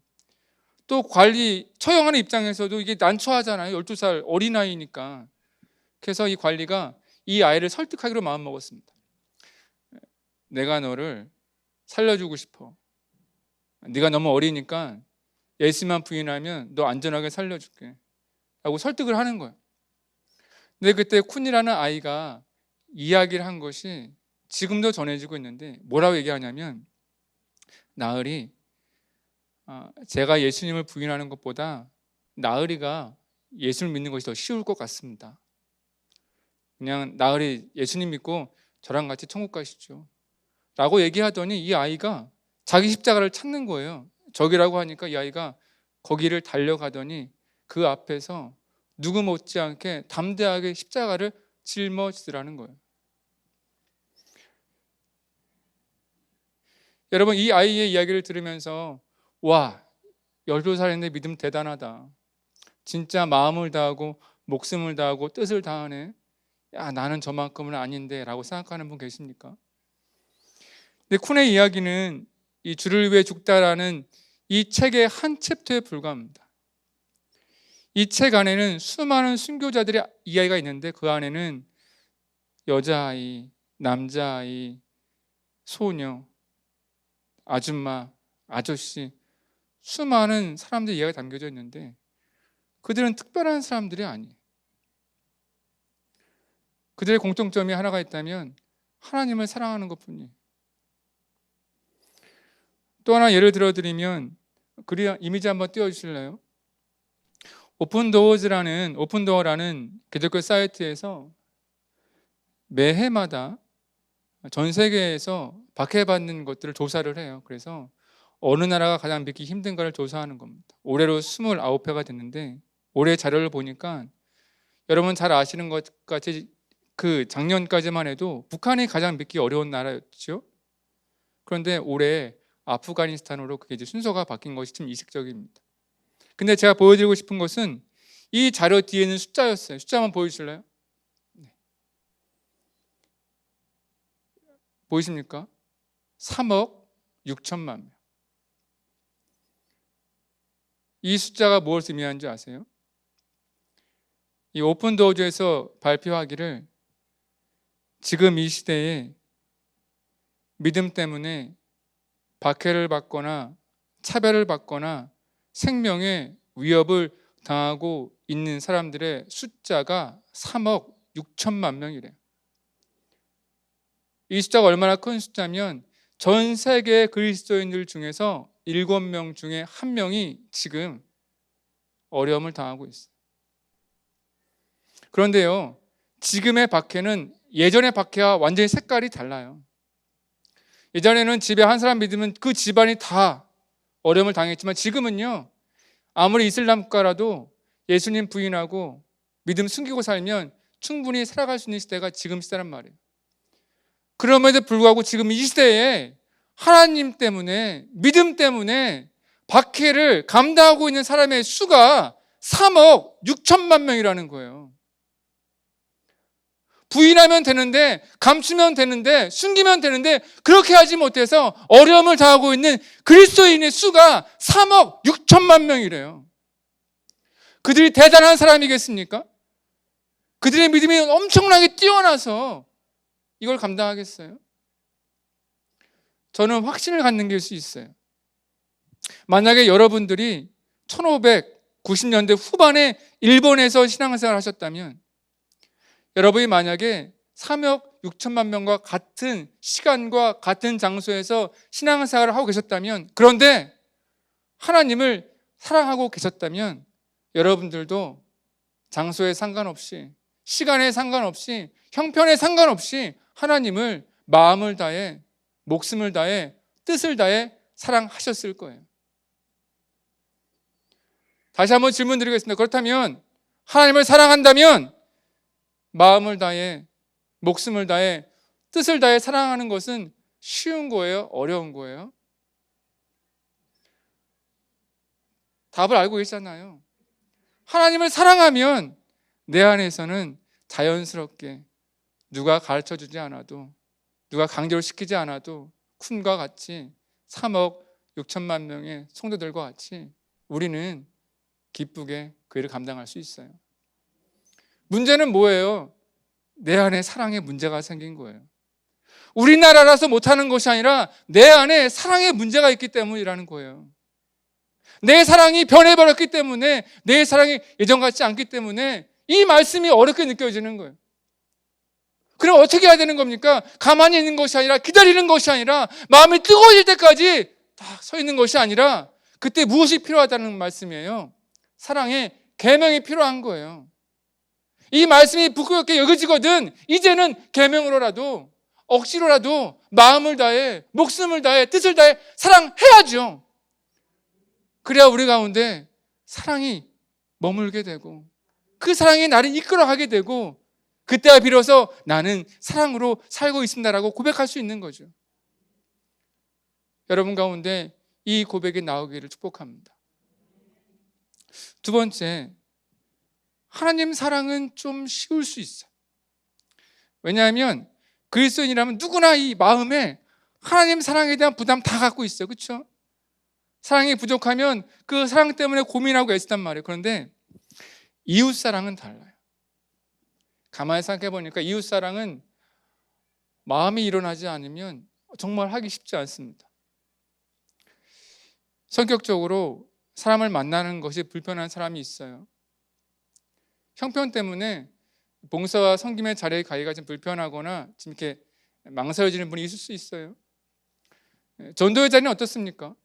또 관리 처형하는 입장에서도 이게 난처하잖아요. 12살 어린아이니까. 그래서 이 관리가 이 아이를 설득하기로 마음먹었습니다. 내가 너를 살려주고 싶어. 네가 너무 어리니까 예수만 부인하면 너 안전하게 살려줄게 라고 설득을 하는 거예요. 근데 그때 쿤이라는 아이가 이야기를 한 것이 지금도 전해지고 있는데 뭐라고 얘기하냐면, 나으리, 제가 예수님을 부인하는 것보다 나으리가 예수를 믿는 것이 더 쉬울 것 같습니다. 그냥 나으리 예수님 믿고 저랑 같이 천국 가시죠 라고 얘기하더니 이 아이가 자기 십자가를 찾는 거예요. 저기라고 하니까 이 아이가 거기를 달려가더니 그 앞에서 누구 못지않게 담대하게 십자가를 짊어지더라는 거예요. 여러분, 이 아이의 이야기를 들으면서 와, 12살인데 믿음 대단하다. 진짜 마음을 다하고 목숨을 다하고 뜻을 다하네. 야, 나는 저만큼은 아닌데 라고 생각하는 분 계십니까? 근데 쿤의 이야기는 이 주를 위해 죽다라는 이 책의 한 챕터에 불과합니다. 이 책 안에는 수많은 순교자들의 이야기가 있는데 그 안에는 여자아이, 남자아이, 소녀, 아줌마, 아저씨, 수많은 사람들의 이야기가 담겨져 있는데 그들은 특별한 사람들이 아니에요. 그들의 공통점이 하나가 있다면 하나님을 사랑하는 것뿐이에요. 또 하나 예를 들어드리면, 이미지 한번 띄워주실래요? 오픈도어라는 기독교 사이트에서 매해마다 전 세계에서 박해받는 것들을 조사를 해요. 그래서 어느 나라가 가장 믿기 힘든가를 조사하는 겁니다. 올해로 29회가 됐는데 올해 자료를 보니까 여러분 잘 아시는 것 같이 그 작년까지만 해도 북한이 가장 믿기 어려운 나라였죠. 그런데 올해 아프가니스탄으로 그게 이제 순서가 바뀐 것이 좀 이색적입니다. 근데 제가 보여드리고 싶은 것은 이 자료 뒤에는 숫자였어요. 숫자 한번 보여주실래요? 네. 보이십니까? 3억 6천만 명. 이 숫자가 무엇을 의미하는지 아세요? 이 오픈도어즈에서 발표하기를 지금 이 시대에 믿음 때문에 박해를 받거나 차별을 받거나 생명의 위협을 당하고 있는 사람들의 숫자가 3억 6천만 명이래요. 이 숫자가 얼마나 큰 숫자면 전 세계 그리스도인들 중에서 7명 중에 1명이 지금 어려움을 당하고 있어요. 그런데요, 지금의 박해는 예전의 박해와 완전히 색깔이 달라요. 예전에는 집에 한 사람 믿으면 그 집안이 다 어려움을 당했지만 지금은요, 아무리 이슬람 국가라도 예수님 부인하고 믿음 숨기고 살면 충분히 살아갈 수 있는 시대가 지금 시대란 말이에요. 그럼에도 불구하고 지금 이 시대에 하나님 때문에, 믿음 때문에 박해를 감당하고 있는 사람의 수가 3억 6천만 명이라는 거예요. 부인하면 되는데, 감추면 되는데, 숨기면 되는데 그렇게 하지 못해서 어려움을 당하고 있는 그리스도인의 수가 3억 6천만 명이래요. 그들이 대단한 사람이겠습니까? 그들의 믿음이 엄청나게 뛰어나서 이걸 감당하겠어요? 저는 확신을 갖는 게 수 있어요. 만약에 여러분들이 1590년대 후반에 일본에서 신앙생활을 하셨다면, 여러분이 만약에 3억 6천만 명과 같은 시간과 같은 장소에서 신앙생활을 하고 계셨다면, 그런데 하나님을 사랑하고 계셨다면, 여러분들도 장소에 상관없이, 시간에 상관없이, 형편에 상관없이 하나님을 마음을 다해, 목숨을 다해, 뜻을 다해 사랑하셨을 거예요. 다시 한번 질문 드리겠습니다. 그렇다면 하나님을 사랑한다면 마음을 다해, 목숨을 다해, 뜻을 다해 사랑하는 것은 쉬운 거예요? 어려운 거예요? 답을 알고 계시잖아요. 하나님을 사랑하면 내 안에서는 자연스럽게 누가 가르쳐주지 않아도, 누가 강제로 시키지 않아도 쿤과 같이 3억 6천만 명의 성도들과 같이 우리는 기쁘게 그 일을 감당할 수 있어요. 문제는 뭐예요? 내 안에 사랑의 문제가 생긴 거예요. 우리나라라서 못하는 것이 아니라 내 안에 사랑의 문제가 있기 때문이라는 거예요. 내 사랑이 변해버렸기 때문에, 내 사랑이 예전 같지 않기 때문에 이 말씀이 어렵게 느껴지는 거예요. 그럼 어떻게 해야 되는 겁니까? 가만히 있는 것이 아니라, 기다리는 것이 아니라, 마음이 뜨거워질 때까지 딱 서 있는 것이 아니라, 그때 무엇이 필요하다는 말씀이에요? 사랑의 계명이 필요한 거예요. 이 말씀이 부끄럽게 여겨지거든 이제는 계명으로라도, 억지로라도 마음을 다해, 목숨을 다해, 뜻을 다해 사랑해야죠. 그래야 우리 가운데 사랑이 머물게 되고, 그 사랑이 나를 이끌어가게 되고, 그때야 비로소 나는 사랑으로 살고 있습니다라고 고백할 수 있는 거죠. 여러분 가운데 이 고백이 나오기를 축복합니다. 두 번째, 하나님 사랑은 좀 쉬울 수 있어요. 왜냐하면 그리스도인이라면 누구나 이 마음에 하나님 사랑에 대한 부담 다 갖고 있어요. 그렇죠? 사랑이 부족하면 그 사랑 때문에 고민하고 애쓰단 말이에요. 그런데 이웃 사랑은 달라요. 가만히 생각해 보니까 이웃 사랑은 마음이 일어나지 않으면 정말 하기 쉽지 않습니다. 성격적으로 사람을 만나는 것이 불편한 사람이 있어요. 형편 때문에 봉사와 섬김의 자리에 가기가 좀 불편하거나 좀 이렇게 망설여지는 분이 있을 수 있어요. 전도의 자리는 어떻습니까?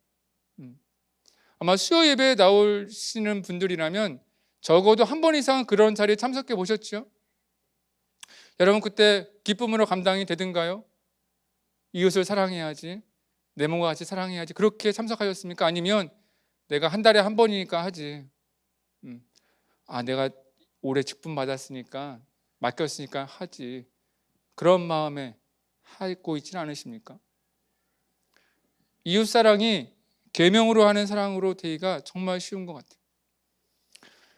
아마 수요 예배에 나오시는 분들이라면 적어도 한 번 이상은 그런 자리에 참석해 보셨죠? 여러분 그때 기쁨으로 감당이 되든가요? 이웃을 사랑해야지, 내 몸과 같이 사랑해야지, 그렇게 참석하셨습니까? 아니면 내가 한 달에 한 번이니까 하지, 내가 올해 직분 받았으니까, 맡겼으니까 하지, 그런 마음에 하고 있지는 않으십니까? 이웃 사랑이 계명으로 하는 사랑으로 되기가 정말 쉬운 것 같아요.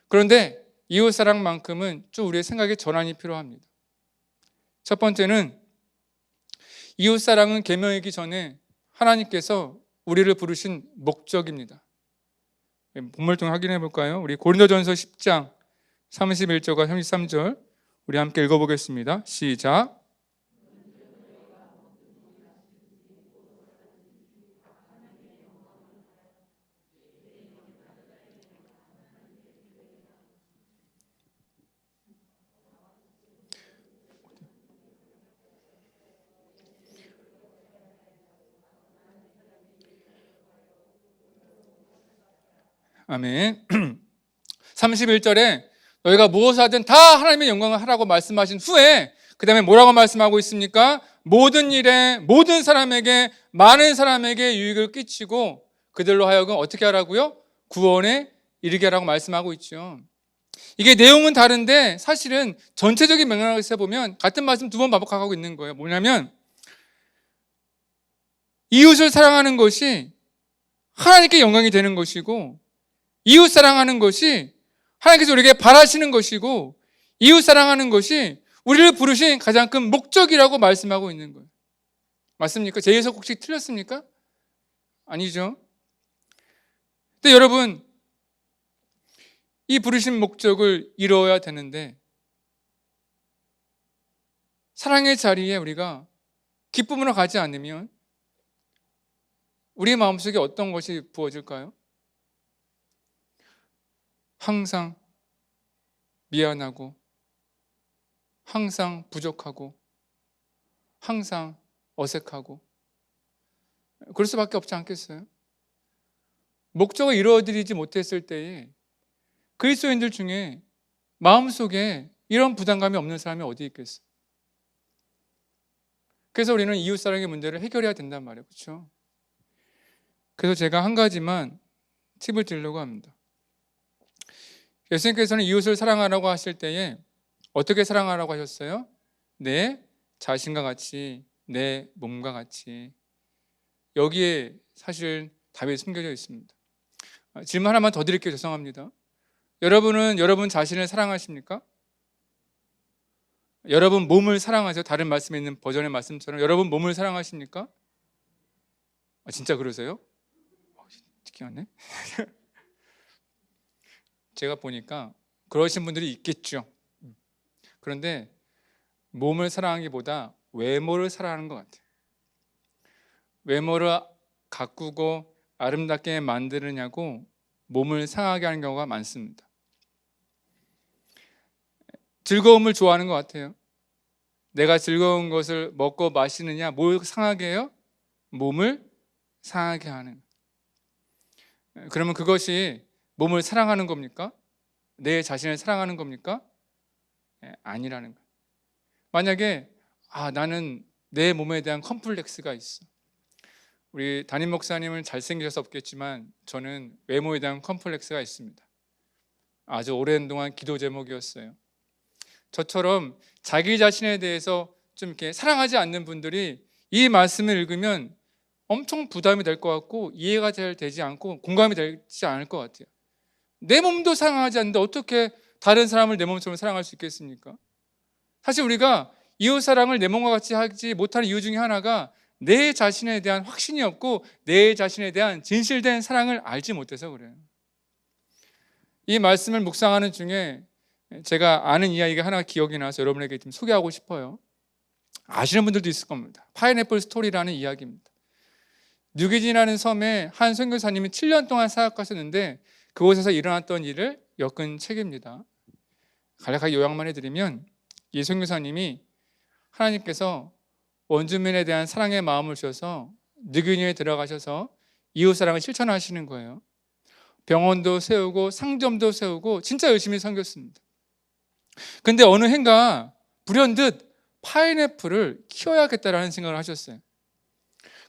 그런데 이웃 사랑만큼은 좀 우리의 생각의 전환이 필요합니다. 첫 번째는 이웃 사랑은 계명이기 전에 하나님께서 우리를 부르신 목적입니다. 본문을 통해 확인해 볼까요? 우리 고린도전서 10장 31절과 33절 우리 함께 읽어보겠습니다. 시작. 아멘. 31절에 너희가 무엇을 하든 다 하나님의 영광을 하라고 말씀하신 후에 그 다음에 뭐라고 말씀하고 있습니까? 모든 일에 모든 사람에게 많은 사람에게 유익을 끼치고 그들로 하여금 어떻게 하라고요? 구원에 이르게 하라고 말씀하고 있죠. 이게 내용은 다른데 사실은 전체적인 맥락에서 보면 같은 말씀 두 번 반복하고 있는 거예요. 뭐냐면 이웃을 사랑하는 것이 하나님께 영광이 되는 것이고, 이웃 사랑하는 것이 하나님께서 우리에게 바라시는 것이고, 이웃 사랑하는 것이 우리를 부르신 가장 큰 목적이라고 말씀하고 있는 거예요. 맞습니까? 제 해석 혹시 틀렸습니까? 아니죠. 근데 여러분, 이 부르신 목적을 이루어야 되는데, 사랑의 자리에 우리가 기쁨으로 가지 않으면 우리의 마음속에 어떤 것이 부어질까요? 항상 미안하고, 항상 부족하고, 항상 어색하고, 그럴 수밖에 없지 않겠어요? 목적을 이루어드리지 못했을 때에 그리스도인들 중에 마음속에 이런 부담감이 없는 사람이 어디 있겠어요? 그래서 우리는 이웃사랑의 문제를 해결해야 된단 말이에요. 그렇죠? 그래서 제가 한 가지만 팁을 드리려고 합니다. 예수님께서는 이웃을 사랑하라고 하실 때에 어떻게 사랑하라고 하셨어요? 내 자신과 같이, 내 몸과 같이. 여기에 사실 답이 숨겨져 있습니다. 질문 하나만 더 드릴게요. 죄송합니다. 여러분은 여러분 자신을 사랑하십니까? 여러분 몸을 사랑하세요? 다른 말씀에 있는 버전의 말씀처럼 여러분 몸을 사랑하십니까? 진짜 그러세요? 특이하네. 제가 보니까 그러신 분들이 있겠죠. 그런데 몸을 사랑하기보다 외모를 사랑하는 것 같아요. 외모를 가꾸고 아름답게 만드느냐고 몸을 상하게 하는 경우가 많습니다. 즐거움을 좋아하는 것 같아요. 내가 즐거운 것을 먹고 마시느냐, 뭘 상하게 해요? 몸을 상하게 하는. 그러면 그것이 몸을 사랑하는 겁니까? 내 자신을 사랑하는 겁니까? 아니라는 거예요. 만약에 나는 내 몸에 대한 컴플렉스가 있어. 우리 담임 목사님은 잘생기셔서 없겠지만 저는 외모에 대한 컴플렉스가 있습니다. 아주 오랜 동안 기도 제목이었어요. 저처럼 자기 자신에 대해서 좀 이렇게 사랑하지 않는 분들이 이 말씀을 읽으면 엄청 부담이 될 것 같고 이해가 잘 되지 않고 공감이 되지 않을 것 같아요. 내 몸도 사랑하지 않는데 어떻게 다른 사람을 내 몸처럼 사랑할 수 있겠습니까? 사실 우리가 이웃 사랑을 내 몸과 같이 하지 못하는 이유 중에 하나가 내 자신에 대한 확신이 없고 내 자신에 대한 진실된 사랑을 알지 못해서 그래요. 이 말씀을 묵상하는 중에 제가 아는 이야기가 하나 기억이 나서 여러분에게 좀 소개하고 싶어요. 아시는 분들도 있을 겁니다. 파인애플 스토리라는 이야기입니다. 뉴기진이라는 섬에 한 선교사님이 7년 동안 사역하셨는데 그곳에서 일어났던 일을 엮은 책입니다. 간략하게 요약만 해드리면 이 선교사님이 하나님께서 원주민에 대한 사랑의 마음을 주셔서 뉴기니에 들어가셔서 이웃사랑을 실천하시는 거예요. 병원도 세우고 상점도 세우고 진짜 열심히 섬겼습니다. 근데 어느 해인가 불현듯 파인애플을 키워야겠다라는 생각을 하셨어요.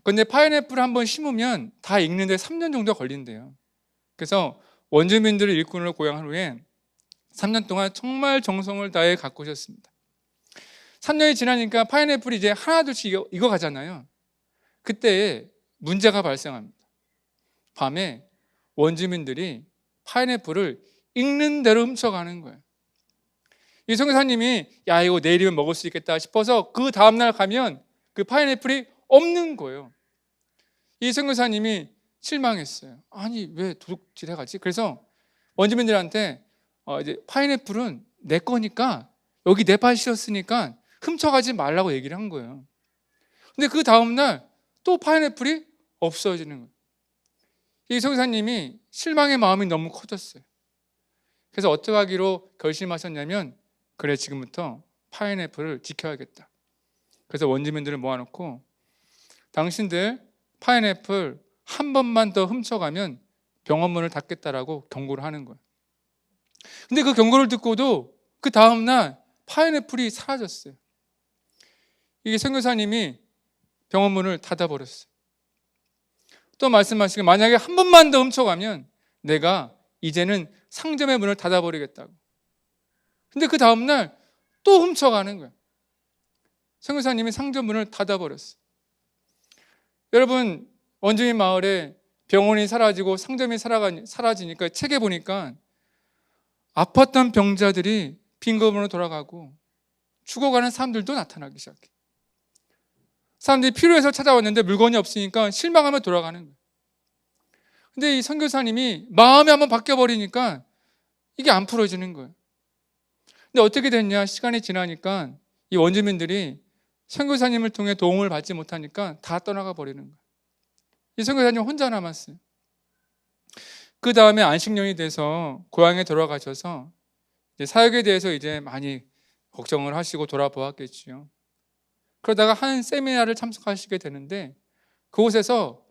그런데 파인애플을 한번 심으면 다 익는데 3년 정도 걸린대요. 그래서 원주민들을 일꾼으로 고용한 후에 3년 동안 정말 정성을 다해 가꾸셨습니다. 3년이 지나니까 파인애플이 이제 하나둘씩 익어가잖아요. 그때 문제가 발생합니다. 밤에 원주민들이 파인애플을 익는 대로 훔쳐가는 거예요. 이 선교사님이 이거 내일이면 먹을 수 있겠다 싶어서 그 다음날 가면 그 파인애플이 없는 거예요. 이 선교사님이 실망했어요. 아니 왜 도둑질 해가지? 그래서 원주민들한테 이제 파인애플은 내 거니까 여기 내 밭이었으니까 훔쳐가지 말라고 얘기를 한 거예요. 근데 그 다음날 또 파인애플이 없어지는 거예요. 이 선교사님이 실망의 마음이 너무 커졌어요. 그래서 어떻게 하기로 결심하셨냐면 그래 지금부터 파인애플을 지켜야겠다. 그래서 원주민들을 모아놓고 당신들 파인애플 한 번만 더 훔쳐가면 병원문을 닫겠다라고 경고를 하는 거예요. 근데 그 경고를 듣고도 그 다음날 파인애플이 사라졌어요. 이게 선교사님이 병원문을 닫아버렸어요. 또 말씀하시길 만약에 한 번만 더 훔쳐가면 내가 이제는 상점의 문을 닫아버리겠다고. 근데 그 다음날 또 훔쳐가는 거예요. 선교사님이 상점 문을 닫아버렸어요. 여러분, 원주민 마을에 병원이 사라지고 상점이 사라지니까 책에 보니까 아팠던 병자들이 빈검으로 돌아가고 죽어가는 사람들도 나타나기 시작해. 사람들이 필요해서 찾아왔는데 물건이 없으니까 실망하며 돌아가는 거예요. 근데 이 선교사님이 마음이 한번 바뀌어버리니까 이게 안 풀어지는 거예요. 근데 어떻게 됐냐? 시간이 지나니까 이 원주민들이 선교사님을 통해 도움을 받지 못하니까 다 떠나가 버리는 거예요. 이 선교사님 혼자 남았어요. 그 다음에 안식년이 돼서 고향에 돌아가셔서 이제 사역에 대해서 이제 많이 걱정을 하시고 돌아보았겠지요. 그러다가 한 세미나를 참석하시게 되는데 그곳에서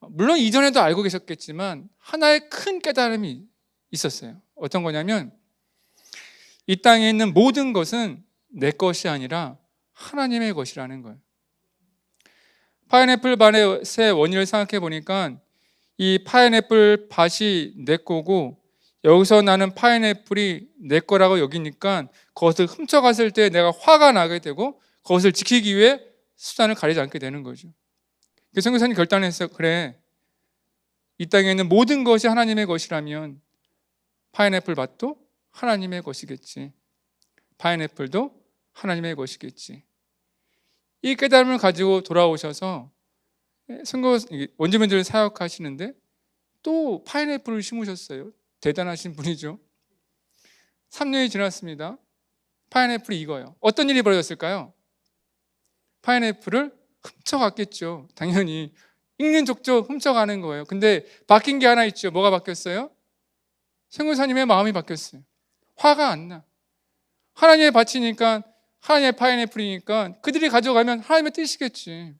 물론 이전에도 알고 계셨겠지만 하나의 큰 깨달음이 있었어요. 어떤 거냐면 이 땅에 있는 모든 것은 내 것이 아니라 하나님의 것이라는 거예요. 파인애플 밭의 원인을 생각해 보니까 이 파인애플 밭이 내 거고 여기서 나는 파인애플이 내 거라고 여기니까 그것을 훔쳐갔을 때 내가 화가 나게 되고 그것을 지키기 위해 수단을 가리지 않게 되는 거죠. 그래서 선교사님 결단했어요. 그래, 이 땅에 있는 모든 것이 하나님의 것이라면 파인애플 밭도 하나님의 것이겠지. 파인애플도 하나님의 것이겠지. 이 깨달음을 가지고 돌아오셔서 원주민들을 사역하시는데 또 파인애플을 심으셨어요. 대단하신 분이죠. 3년이 지났습니다. 파인애플이 익어요. 어떤 일이 벌어졌을까요? 파인애플을 훔쳐갔겠죠. 당연히 익는 족족 훔쳐가는 거예요. 근데 바뀐 게 하나 있죠. 뭐가 바뀌었어요? 선교사님의 마음이 바뀌었어요. 화가 안 나. 하나님의 밭이니까, 하나님의 파인애플이니까 그들이 가져가면 하나님의 뜻이겠지.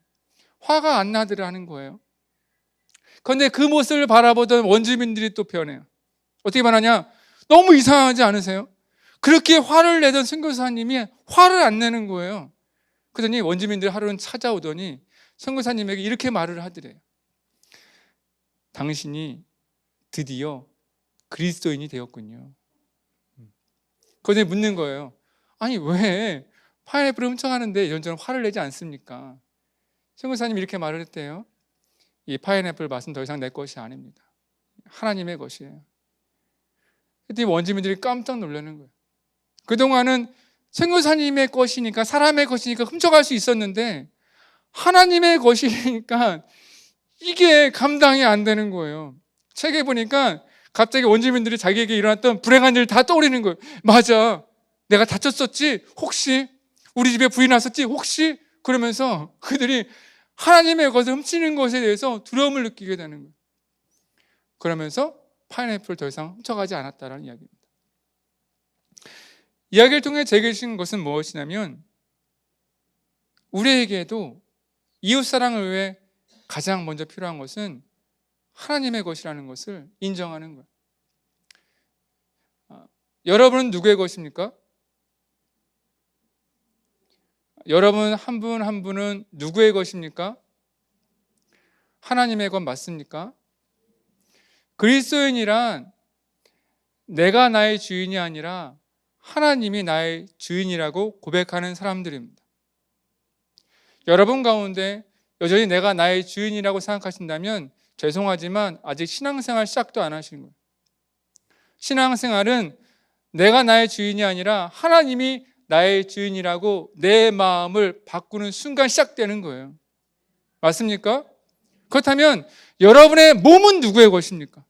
화가 안 나더라는 거예요. 그런데 그 모습을 바라보던 원주민들이 또 변해요. 어떻게 말하냐? 너무 이상하지 않으세요? 그렇게 화를 내던 선교사님이 화를 안 내는 거예요. 그러더니 원주민들이 하루는 찾아오더니 선교사님에게 이렇게 말을 하더래요. 당신이 드디어 그리스도인이 되었군요. 그런데 묻는 거예요. 아니 왜 파인애플을 훔쳐가는데 이런저런 화를 내지 않습니까? 선교사님이 이렇게 말을 했대요. 이 파인애플 밭은 더 이상 내 것이 아닙니다. 하나님의 것이에요. 그랬더니 원주민들이 깜짝 놀라는 거예요. 그동안은 선교사님의 것이니까, 사람의 것이니까 훔쳐갈 수 있었는데 하나님의 것이니까 이게 감당이 안 되는 거예요. 책에 보니까 갑자기 원주민들이 자기에게 일어났던 불행한 일을 다 떠올리는 거예요. 맞아, 내가 다쳤었지? 혹시? 우리 집에 불이 났었지? 혹시? 그러면서 그들이 하나님의 것을 훔치는 것에 대해서 두려움을 느끼게 되는 거예요. 그러면서 파인애플을 더 이상 훔쳐가지 않았다는 이야기입니다. 이야기를 통해 제게 주신 것은 무엇이냐면 우리에게도 이웃사랑을 위해 가장 먼저 필요한 것은 하나님의 것이라는 것을 인정하는 거예요. 여러분은 누구의 것입니까? 여러분 한 분 한 분은 누구의 것입니까? 하나님의 것 맞습니까? 그리스도인이란 내가 나의 주인이 아니라 하나님이 나의 주인이라고 고백하는 사람들입니다. 여러분 가운데 여전히 내가 나의 주인이라고 생각하신다면 죄송하지만 아직 신앙생활 시작도 안 하신 거예요. 신앙생활은 내가 나의 주인이 아니라 하나님이 나의 주인이라고 내 마음을 바꾸는 순간 시작되는 거예요. 맞습니까? 그렇다면 여러분의 몸은 누구의 것입니까?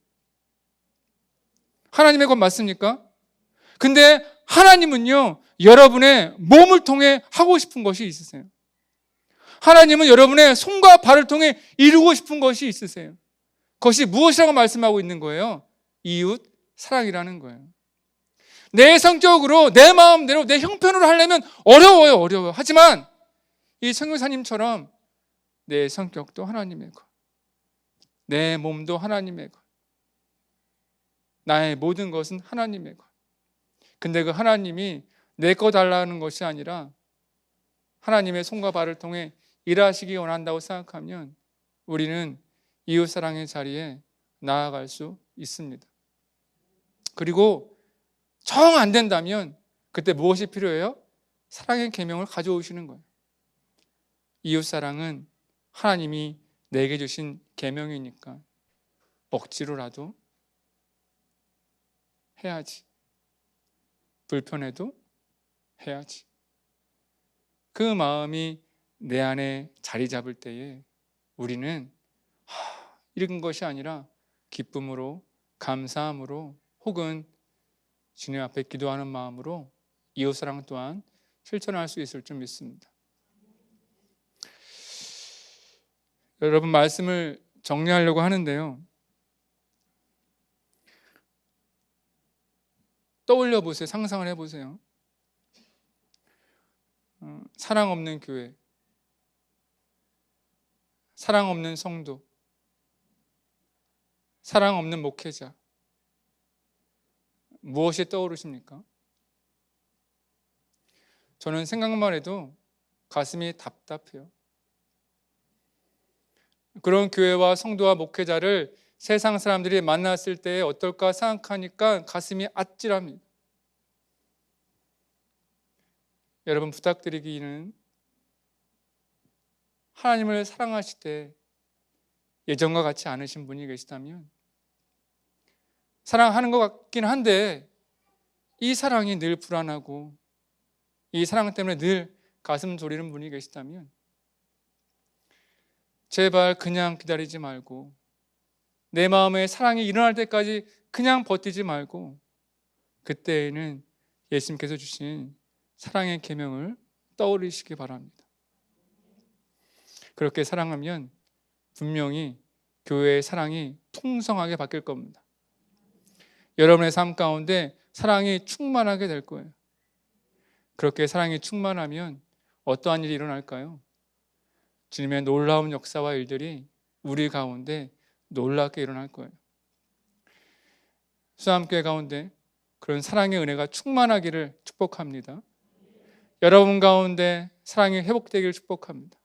하나님의 것 맞습니까? 근데 하나님은요, 여러분의 몸을 통해 하고 싶은 것이 있으세요. 하나님은 여러분의 손과 발을 통해 이루고 싶은 것이 있으세요. 그것이 무엇이라고 말씀하고 있는 거예요? 이웃 사랑이라는 거예요. 내 성격으로, 내 마음대로, 내 형편으로 하려면 어려워요. 하지만 이 선교사님처럼 내 성격도 하나님의 것, 내 몸도 하나님의 것, 나의 모든 것은 하나님의 것. 근데 그 하나님이 내 거 달라는 것이 아니라 하나님의 손과 발을 통해 일하시기 원한다고 생각하면 우리는 이웃사랑의 자리에 나아갈 수 있습니다. 그리고 정 안 된다면 그때 무엇이 필요해요? 사랑의 계명을 가져오시는 거예요. 이웃사랑은 하나님이 내게 주신 계명이니까 억지로라도 해야지. 불편해도 해야지. 그 마음이 내 안에 자리 잡을 때에 우리는 이런 것이 아니라 기쁨으로, 감사함으로, 혹은 주님 앞에 기도하는 마음으로 이웃사랑 또한 실천할 수 있을 줄 믿습니다. 여러분, 말씀을 정리하려고 하는데요, 떠올려 보세요. 상상을 해보세요. 사랑 없는 교회, 사랑 없는 성도, 사랑 없는 목회자, 무엇이 떠오르십니까? 저는 생각만 해도 가슴이 답답해요. 그런 교회와 성도와 목회자를 세상 사람들이 만났을 때 어떨까 생각하니까 가슴이 아찔합니다. 여러분, 부탁드리기는 하나님을 사랑하실 때 예전과 같지 않으신 분이 계시다면, 사랑하는 것 같긴 한데 이 사랑이 늘 불안하고 이 사랑 때문에 늘 가슴 졸이는 분이 계시다면, 제발 그냥 기다리지 말고 내 마음에 사랑이 일어날 때까지 그냥 버티지 말고 그때에는 예수님께서 주신 사랑의 계명을 떠올리시기 바랍니다. 그렇게 사랑하면 분명히 교회의 사랑이 풍성하게 바뀔 겁니다. 여러분의 삶 가운데 사랑이 충만하게 될 거예요. 그렇게 사랑이 충만하면 어떠한 일이 일어날까요? 주님의 놀라운 역사와 일들이 우리 가운데 놀랍게 일어날 거예요. 수암교회 가운데 그런 사랑의 은혜가 충만하기를 축복합니다. 여러분 가운데 사랑이 회복되기를 축복합니다.